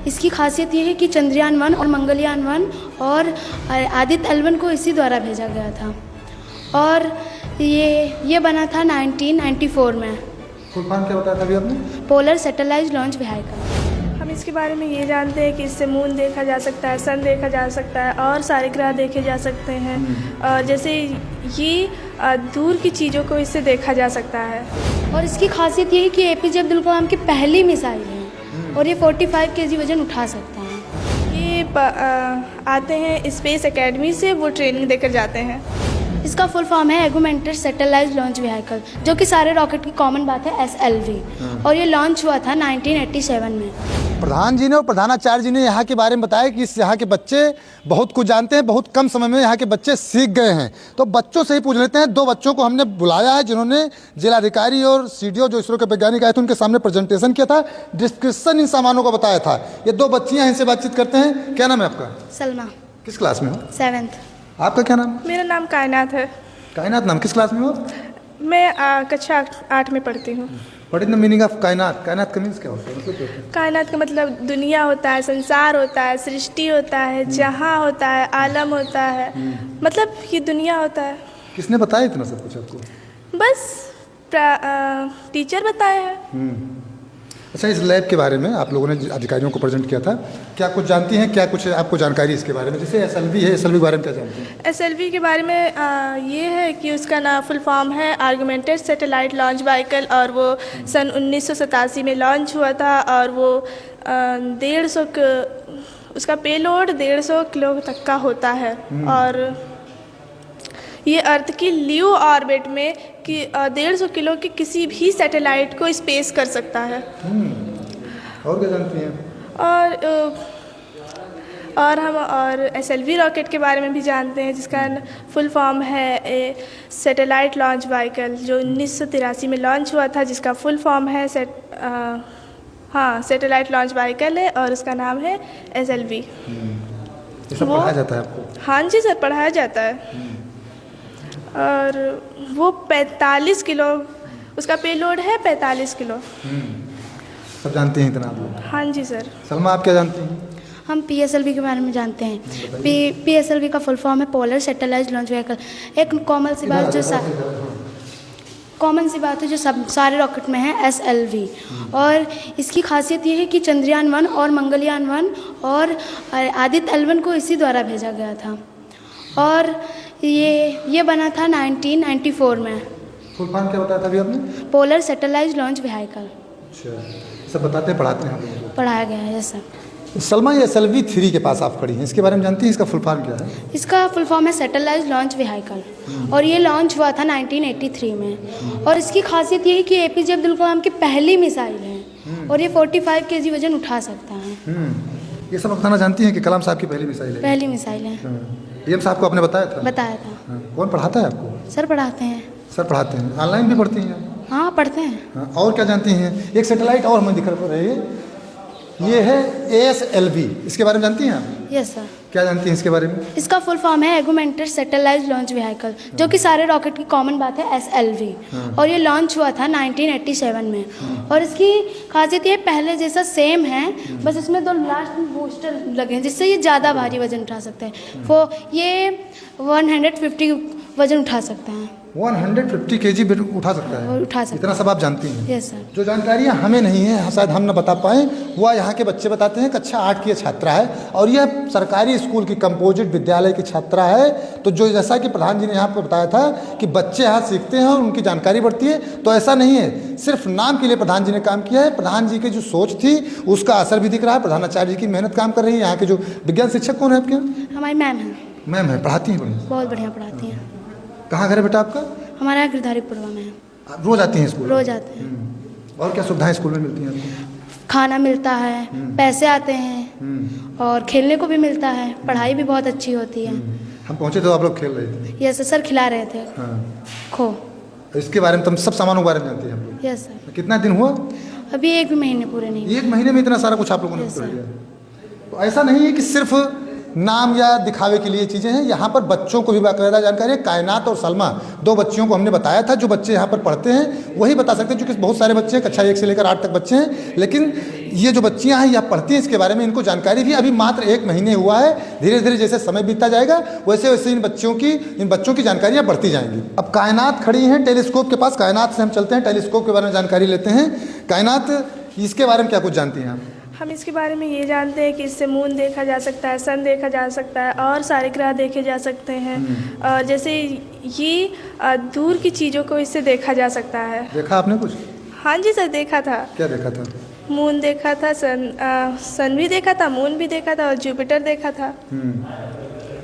इसकी खासियत ये है कि चंद्रयान-1 और मंगलयान-1 और आदित्य-L1 को इसी द्वारा भेजा गया था और ये बना था 1994 में। फुल फॉर्म क्या बताया था अभी आपने? Polar satellite launch vehicle. हम इसके बारे में ये जानते हैं कि इससे मून देखा जा सकता है, सन देखा जा सकता है और सारे ग्रह देखे जा सकते हैं। जैसे ये दूर की चीज़ों को इससे देखा जा सकता है। और इसकी खासियत ये है कि एपीजे अब्दुल कलाम की पहली मिसाइल है और ये 45 केजी वजन उठा सकता है। ये आते हैं स्पेस एकेडमी से, वो ट्रेनिंग देकर जाते हैं। इसका फुल फॉर्म है एगुमेंटेड सैटेलाइट लॉन्च व्हीकल, जो कि सारे रॉकेट की कॉमन बात है SLV, और ये लॉन्च हुआ था 1987 में। प्रधान जी ने और प्रधानाचार्य जी ने यहाँ के बारे में बताया कि इस यहाँ के बच्चे बहुत कुछ जानते हैं, बहुत कम समय में यहाँ के बच्चे सीख गए हैं। तो बच्चों से ही पूछ लेते हैं। 2 बच्चों को हमने बुलाया है जिन्होंने जिलाधिकारी और CDO जो इसरो के वैज्ञानिक आए थे उनके सामने प्रेजेंटेशन किया था, डिस्क्रिप्शन इन सामानों का बताया था। ये 2 बच्चियाँ इनसे बातचीत करते हैं। क्या नाम है आपका? सलमा। किस क्लास में हो? 7th। आपका क्या नाम? मेरा नाम कायनात है। कायनात नाम, किस क्लास में हो? मैं कक्षा 8 में पढ़ती हूँ। What is the meaning of कायनात? कायनात का मीन्स क्या होता है? मतलब क्या होता है? कायनात का मतलब दुनिया होता है, संसार होता है, सृष्टि होता है, जहाँ होता है, आलम होता है, मतलब ये दुनिया होता है। किसने बताया इतना सब कुछ आपको? बस टीचर बताए हैं। अच्छा, इस लैब के बारे में आप लोगों ने अधिकारियों को प्रेजेंट किया था, क्या कुछ जानती हैं? क्या कुछ आपको जानकारी इसके बारे में? जैसे SLV है, SLV के बारे में क्या जानती हैं? SLV के बारे में ये है कि उसका नाम फुल फॉर्म है आर्गुमेंटेड सैटेलाइट लॉन्च व्हीकल, और वो सन 1987 में लॉन्च हुआ था और वो 150 उसका पेलोड 150 किलो तक का होता है और ये अर्थ की ल्यू ऑर्बिट में कि 150 किलो के किसी भी सैटेलाइट को स्पेस कर सकता है। और क्या जानती हैं? और SLV रॉकेट के बारे में भी जानते हैं, जिसका फुल फॉर्म है सैटेलाइट लॉन्च व्हीकल, जो 1983 में लॉन्च हुआ था, जिसका फुल फॉर्म है सैटेलाइट लॉन्च व्हीकल है और उसका नाम है SLV। ये सब पढ़ाया जाता है आपको? हाँ जी सर, पढ़ाया जाता है। और वो 45 किलो उसका पेलोड है, 45 किलो। सब जानते हैं इतना आप लोग? हाँ जी सर। सलमा, आप क्या जानती हैं? हम PSLV के बारे में जानते हैं। PSLV का फुल फॉर्म है पोलर सैटेलाइट लॉन्च व्हीकल। एक कॉमन सी बात है जो सब सारे रॉकेट में है SLV, और इसकी खासियत ये है कि चंद्रयान-1 और मंगलयान-1 और आदित्य-L1 को इसी द्वारा भेजा गया था और ये बना था 1994 में। फुल फॉर्म क्या बताया था अभी आपने? Polar satellite launch vehicle. अच्छा, सब बताते हैं, पढ़ाते हैं आप लोगों को? पढ़ाया गया है सर। सलमा, ये SLV 3 के पास आप खड़ी हैं, इसके बारे में जानती हैं? इसका फुल फॉर्म क्या है? इसका फुल फॉर्म है सैटेलाइट लॉन्च व्हीकल और ये लॉन्च हुआ था 1983 में और इसकी खासियत ये है कि एपीजे अब्दुल कलाम की पहली मिसाइल है और ये 45 केजी वजन उठा सकता है। ये सब बताना जानती हैं कि कलाम साहब की पहली मिसाइल है? पहली मिसाइल है। DM साहब को आपने बताया था? बताया था। कौन पढ़ाता है आपको? सर पढ़ाते हैं। सर पढ़ाते हैं। ऑनलाइन भी पढ़ती हैं? हाँ पढ़ते हैं। और क्या जानती हैं? एक सैटेलाइट और हमें दिखा रही है, ये है ASLV, इसके बारे में जानती हैं आप? Yes sir. क्या जानती हैं इसके बारे में? इसका फुल फॉर्म है एगुमेंटेड सैटेलाइट लॉन्च व्हीकल, जो कि सारे रॉकेट की कॉमन बात है SLV, और ये लॉन्च हुआ था 1987 में और इसकी खासियत ये पहले जैसा सेम है, बस इसमें 2 लास्ट बूस्टर लगे हैं जिससे ये ज़्यादा भारी वजन उठा सकते हैं। वो ये 150 वजन उठा सकते हैं। 150 केजी उठा सकता है? उठा सकता इतना सब आप जानती हैं? Yes sir. जो जानकारियाँ हमें नहीं है, शायद हम न बता पाएँ, वह यहाँ के बच्चे बताते हैं। कक्षा 8 की छात्रा है और यह सरकारी स्कूल की कंपोजिट विद्यालय की छात्रा है। तो जो जैसा कि प्रधान जी ने यहाँ पर बताया था कि बच्चे यहाँ सीखते हैं और उनकी जानकारी बढ़ती है, तो ऐसा नहीं है, सिर्फ नाम के लिए प्रधान जी ने काम किया है। प्रधान जी की जो सोच थी उसका असर भी दिख रहा है। प्रधानाचार्य जी की मेहनत काम कर रही है। यहाँ के जो विज्ञान शिक्षक कौन है आपके यहाँ? हमारी मैम है। मैम है, पढ़ाती हैं? बढ़िया, बहुत बढ़िया पढ़ाती हैं। कहाँ घर है बेटा आपका? हमारे यहाँ गिरधारीपुरवा में है। आप रोज आती हैं स्कूल? रोज आते हैं। और क्या सुविधाएं स्कूल में मिलती हैं आपको? खाना मिलता है, पैसे आते हैं और खेलने को भी मिलता है। पढ़ाई भी बहुत अच्छी होती है। हम पहुँचे तो आप लोग खेल रहे थे? यस सर, खिला रहे थे खो। इसके बारे में तुम सब सामानों के बारे में जानती हैं आप लोग? Yes sir. कितना दिन हुआ? अभी 1 महीने पूरे नहीं। 1 महीने में इतना सारा कुछ आप लोगों ने कर लिया? तो ऐसा नहीं है कि सिर्फ नाम या दिखावे के लिए चीज़ें हैं। यहाँ पर बच्चों को भी बाकायदा जानकारी है। कायनात और सलमा 2 बच्चियों को हमने बताया था, जो बच्चे यहाँ पर पढ़ते हैं वही बता सकते हैं, क्योंकि बहुत सारे बच्चे हैं, कक्षा 1 से लेकर 8 तक बच्चे हैं, लेकिन ये जो बच्चियाँ हैं यह पढ़ती हैं, इसके बारे में इनको जानकारी भी अभी मात्र 1 महीने हुआ है। धीरे धीरे जैसे समय बीतता जाएगा वैसे वैसे इन बच्चों की जानकारियाँ बढ़ती जाएंगी। अब कायनात खड़ी हैं टेलीस्कोप के पास, कायनात से हम चलते हैं, टेलीस्कोप के बारे में जानकारी लेते हैं। कायनात, इसके बारे में क्या कुछ जानती हैं आप? हम इसके बारे में ये जानते हैं कि इससे मून देखा जा सकता है, सन देखा जा सकता है और सारे ग्रह देखे जा सकते हैं। जैसे ये दूर की चीज़ों को इससे देखा जा सकता है। देखा आपने कुछ? हाँ जी सर, देखा था। क्या देखा था? मून देखा था, सन भी देखा था, मून भी देखा था और जुपिटर देखा था।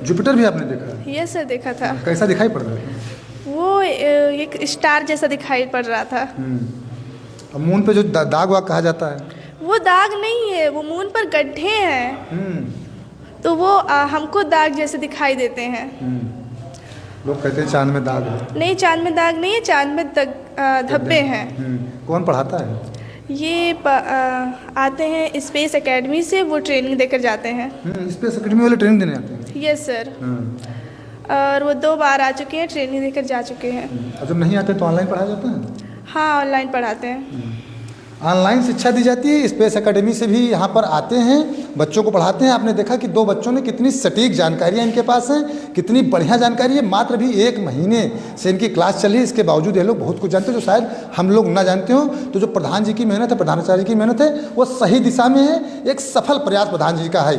जुपिटर भी आपने देखा? यस सर, देखा था। कैसा दिखाई पड़ रहा था? वो एक स्टार जैसा दिखाई पड़ रहा था। अब मून पे जो दाग वाग कहा जाता है, वो दाग नहीं है, वो मून पर गड्ढे हैं, तो वो हमको दाग जैसे दिखाई देते हैं। लोग कहते हैं चांद में दाग है। नहीं, चांद में दाग नहीं है, चांद में धब्बे हैं। कौन पढ़ाता है? ये आते हैं स्पेस एकेडमी से, वो ट्रेनिंग देकर जाते हैं। स्पेस एकेडमी वाले ट्रेनिंग देने आते हैं? Yes sir. और वो 2 बार आ चुके हैं, ट्रेनिंग देकर जा चुके हैं। और जब नहीं आते तो ऑनलाइन पढ़ाया जाता है? हाँ, ऑनलाइन पढ़ाते हैं। ऑनलाइन शिक्षा दी जाती है। स्पेस एकेडमी से भी यहाँ पर आते हैं, बच्चों को पढ़ाते हैं। आपने देखा कि 2 बच्चों ने कितनी सटीक जानकारियाँ इनके पास हैं, कितनी बढ़िया जानकारी है। मात्र भी 1 महीने से इनकी क्लास चली है, इसके बावजूद ये लोग बहुत कुछ जानते हैं जो शायद हम लोग ना जानते हो। तो जो प्रधान जी की मेहनत है, प्रधानाचार्य की मेहनत है, वो सही दिशा में है। एक सफल प्रयास प्रधान जी का है।